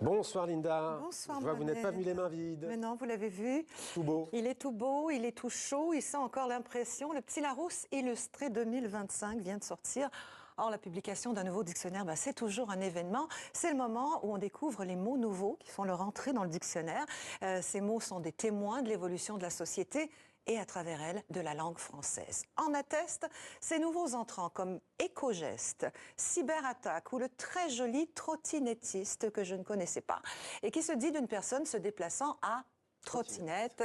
Bonsoir Linda. Bonsoir Je vois que vous n'êtes pas Mohamed. venu les mains vides. Mais non, vous l'avez vu. Tout beau. Il est tout beau, il est tout chaud, il sent encore l'impression. Le petit Larousse illustré 2025 vient de sortir. Or, la publication d'un nouveau dictionnaire, c'est toujours un événement. C'est le moment où on découvre les mots nouveaux qui font leur entrée dans le dictionnaire. Ces mots sont des témoins de l'évolution de la société et à travers elle de la langue française. En attestent ces nouveaux entrants comme éco-geste, cyberattaque ou le très joli trottinettiste que je ne connaissais pas et qui se dit d'une personne se déplaçant à trottinette.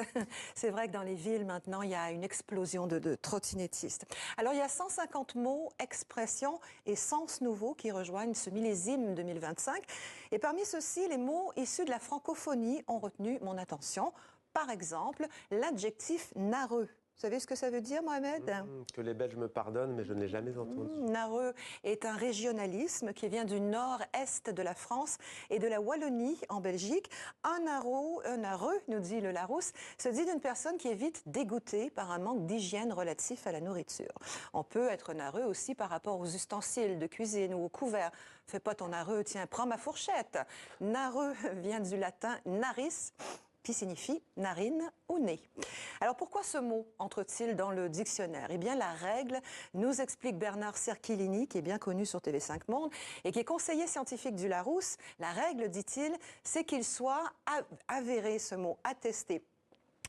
C'est vrai que dans les villes, maintenant, il y a une explosion de trottinettistes. Alors, il y a 150 mots, expressions et sens nouveaux qui rejoignent ce millésime 2025. Et parmi ceux-ci, les mots issus de la francophonie ont retenu mon attention. Par exemple, l'adjectif narreux. Vous savez ce que ça veut dire, Mohamed? Que les Belges me pardonnent, mais je ne l'ai jamais entendu. Narreux est un régionalisme qui vient du nord-est de la France et de la Wallonie en Belgique. Un narreux, nous dit le Larousse, se dit d'une personne qui est vite dégoûtée par un manque d'hygiène relatif à la nourriture. On peut être narreux aussi par rapport aux ustensiles de cuisine ou aux couverts. Fais pas ton narreux, tiens, prends ma fourchette. Narreux vient du latin naris, qui signifie narine ou nez. Alors pourquoi ce mot entre-t-il dans le dictionnaire? Eh bien la règle, nous explique Bernard Cerchilini, qui est bien connu sur TV5 Monde et qui est conseiller scientifique du Larousse. La règle, dit-il, c'est qu'il soit avéré, ce mot, attesté,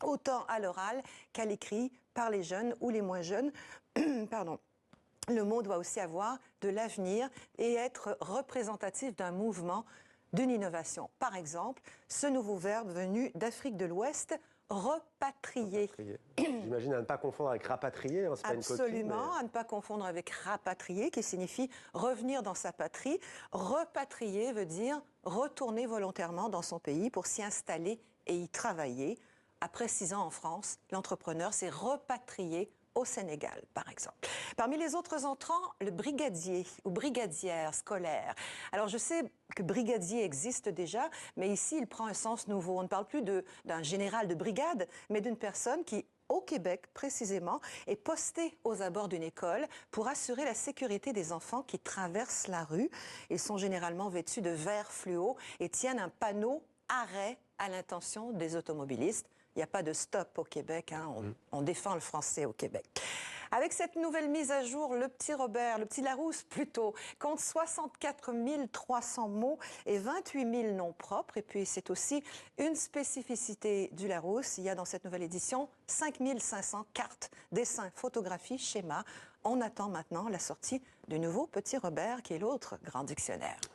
autant à l'oral qu'à l'écrit par les jeunes ou les moins jeunes. Pardon. Le mot doit aussi avoir de l'avenir et être représentatif d'un mouvement, d'une innovation. Par exemple, ce nouveau verbe venu d'Afrique de l'Ouest, repatrier. J'imagine à ne pas confondre avec rapatrier, hein, c'est pas une coquille. Absolument, Mais... à ne pas confondre avec rapatrier, qui signifie revenir dans sa patrie. Repatrier veut dire retourner volontairement dans son pays pour s'y installer et y travailler. Après 6 ans en France, l'entrepreneur s'est repatrié au Sénégal, par exemple. Parmi les autres entrants, le brigadier ou brigadière scolaire. Alors, je sais que brigadier existe déjà, mais ici, il prend un sens nouveau. On ne parle plus d'un général de brigade, mais d'une personne qui, au Québec précisément, est postée aux abords d'une école pour assurer la sécurité des enfants qui traversent la rue. Ils sont généralement vêtus de vert fluo et tiennent un panneau « Arrêt » à l'intention des automobilistes. Il n'y a pas de stop au Québec, hein. On défend le français au Québec. Avec cette nouvelle mise à jour, le petit Robert, le petit Larousse plutôt, compte 64 300 mots et 28 000 noms propres. Et puis c'est aussi une spécificité du Larousse. Il y a dans cette nouvelle édition 5 500 cartes, dessins, photographies, schémas. On attend maintenant la sortie du nouveau petit Robert qui est l'autre grand dictionnaire.